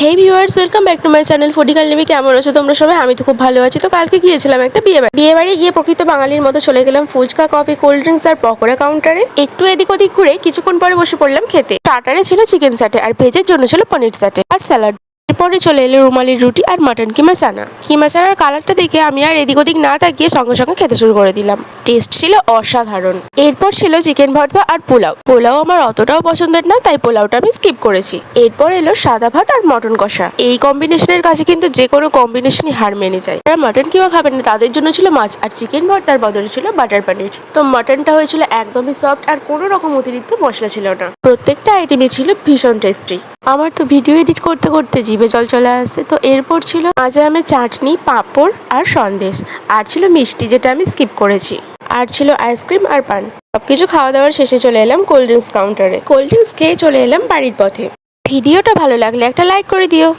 Hey viewers, welcome back to my channel foodie নিবি। কেমন আছো তোমরা সবাই? আমি তো খুব ভালো আছি। তো কালকে গিয়েছিলাম একটা বিয়ে বাড়ি গিয়ে প্রকৃত বাঙালির মতো চলে গেলাম ফুচকা, কফি, কোল্ড ড্রিঙ্কস আর পকোড়া কাউন্টারে। একটু এদিক ওদিক ঘুরে কিছুক্ষণ পরে বসে পড়লাম খেতে। স্টার্টারে ছিল চিকেন স্যাটে আর ভেজের জন্য ছিল পনির স্যাটে আর স্যালাড। এরপরে চলে এলো রুমালির রুটি আর মাটন কিমা চানা। কিমা চানার কালারটা দেখে আমি আর এদিক ওদিক না তাকিয়ে সঙ্গে সঙ্গে খেতে শুরু করে দিলাম। টেস্ট ছিল অসাধারণ। এরপর ছিল চিকেন ভর্তা আর পোলাও। পোলাও আমার অতটাও পছন্দের না, তাই পোলাওটা আমি স্কিপ করেছি। এরপর এলো সাদা ভাত আর মটন কষা। এই কম্বিনেশনের কাছে কিন্তু যে কোনো কম্বিনেশনই হার মেনে যায়। যারা মটন কিমা খাবেন না তাদের জন্য ছিল মাছ, আর চিকেন ভর্তার বদলে ছিল বাটার পনির। তো মটনটা হয়েছিল একদমই সফট আর কোনো রকম অতিরিক্ত মশলা ছিল না। প্রত্যেকটা আইটেমই ছিল ভীষণ টেস্টি। আমার তো ভিডিও এডিট করতে করতে জিভে জল চলে আসছে। তো এরপর ছিল মাঝে আমি চাটনি, পাঁপড় আর সন্দেশ, আর ছিল মিষ্টি যেটা আমি স্কিপ করেছি, আর ছিল আইসক্রিম আর পান। সবকিছু খাওয়া দাওয়ার শেষে চলে এলাম কোল্ড ড্রিঙ্কস কাউন্টারে। কোল্ড ড্রিঙ্কস খেয়ে চলে এলাম বাড়ির পথে। ভিডিওটা ভালো লাগলে একটা লাইক করে দিও।